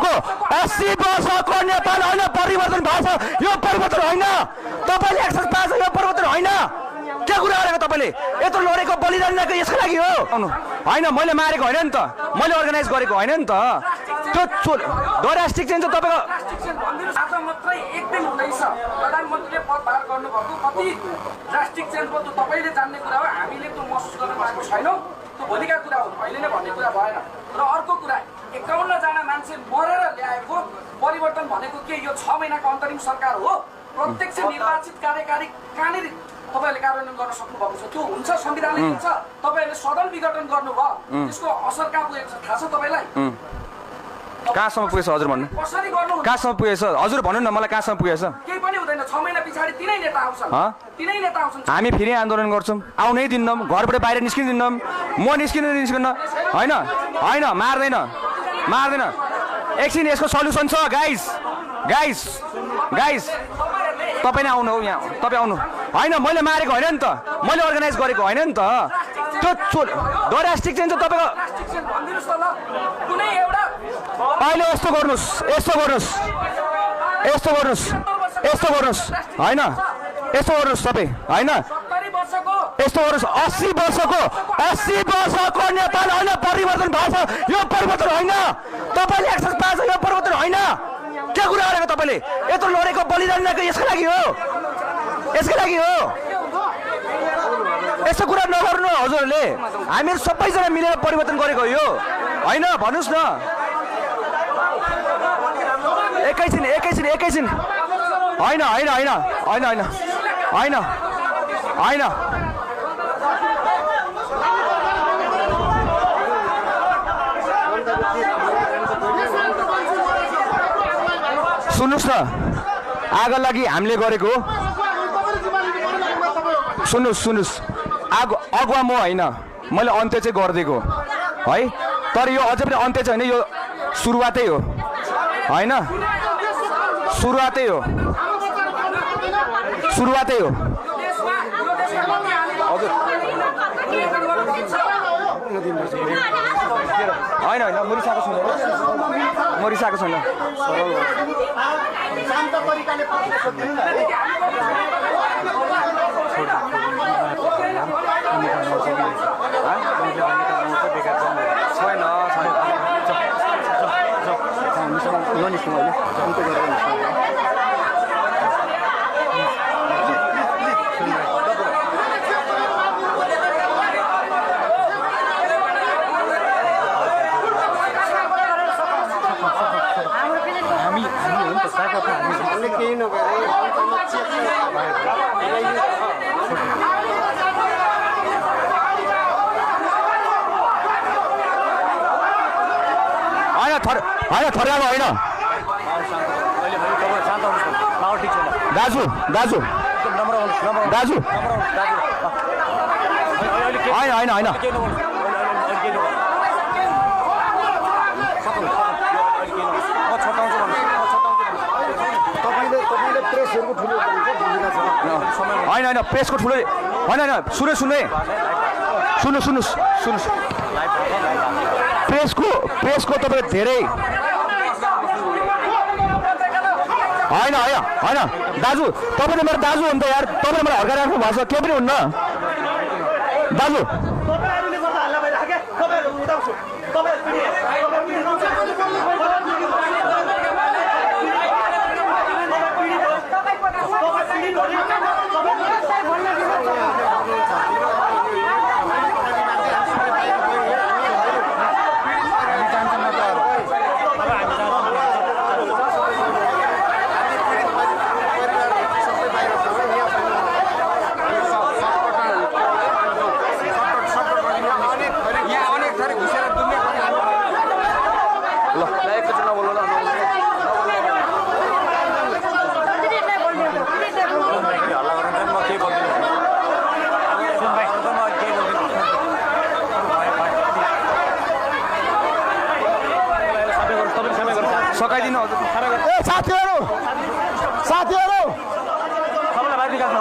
वर्षको नेपाल होइन परिवर्तन भएको छ यो परिवर्तन होइन तपाईले एक्सेस पाएको छ यो परिवर्तन होइन के कुरा गरेको तपाईले यत्रो लडेको बलिदान दिएको यसको लागि हो होइन मैले मारेको होइन नि त मैले अर्गनाइज गरेको होइन नि त त्यो ड्रास्टिक चेन्ज तपाईको आज मात्रै एक दिन हुँदैछ प्रधानमन्त्रीले पदभार गर्नुभएको कति ड्रास्टिक चेन्ज भयो तपाईले जान्ने कुरा हो हामीले त्यो महसुस गर्न पाएको छैनौँ त्यो भोलिका कुरा हो अहिले नै भन्ने कुरा भएन र अर्को कुरा 51 जना मान्छे मरेर ल्याएको परिवर्तन भनेको के यो 6 महिनाको अन्तरिम सरकार हो प्रत्यक्ष निर्वाचित कार्यकारी कहाँनिर तपाईले कार्यान्वयन गर्न सक्नु भएको छ त्यो हुन्छ संविधानले दिन्छ तपाईले सदन विघटन गर्नुभयो त्यसको असर कहाँ पुगेको छ थाहा छ तपाईलाई कहाँसम्म पुगेछ हजुर भन्नु कसरी गर्नु कहाँसम्म पुगेछ हजुर भन्नु न मलाई कहाँसम्म पुगेछ केही पनि हुँदैन 6 महिना पछाडि तिनै नेता आउँछन् तिनै नेता आउँछन् हामी फेरि आन्दोलन गर्छौँ आउनै दिन्नौँ घरबाट बाहिर निस्किदिन्नौँ म निस्किन्न होइन होइन मार्दैन एकछिन यसको सल्युसन छ गाइस तपाईँ नै आउनु हौ यहाँ तपाईँ आउनु होइन मैले मारेको होइन नि त मैले अर्गनाइज गरेको होइन नि त त्यो ड्रास्टिक चेन्ज तपाईँको अहिले यस्तो गर्नुहोस् होइन यस्तो गर्नुहोस् तपाईँ होइन यस्तो गर्नुहोस् 80 वर्षको नेपाल होइन परिवर्तन भएको छ यो परिवर्तन होइन तपाईँले एक्सेस पाएको छ यो परिवर्तन होइन के कुरा गरेको तपाईँले यत्रो लडेको बलिदान दिएको यसको लागि हो यस्तो कुरा नगर्नु हजुरहरूले हामीहरू सबैजना मिलेर परिवर्तन गरेको यो होइन भन्नुहोस् न एकैछिन होइन सुन्नुहोस् न आगो लागि हामीले गरेको सुन्नुहोस् अगुवा म होइन मैले अन्त्य चाहिँ गरिदिएको है तर यो अझै पनि अन्त्य चाहिँ होइन यो सुरुवातै हो होइन सुरुवातै हो हजुर होइन मरिसकेको छैन शान्त तरिकाले थर्याको होइन दाजु होइन होइन प्रेसको ठुलो होइन सुन्नुहोस् प्रेसको तपाईँ धेरै होइन दाजु तपाईँ त मेरो दाजु हुनु त यार तपाईँले मलाई हर्का राख्नु भएको छ केही पनि हुन्न दाजु साथीहरू सबैलाई बाहिर निकाल्नु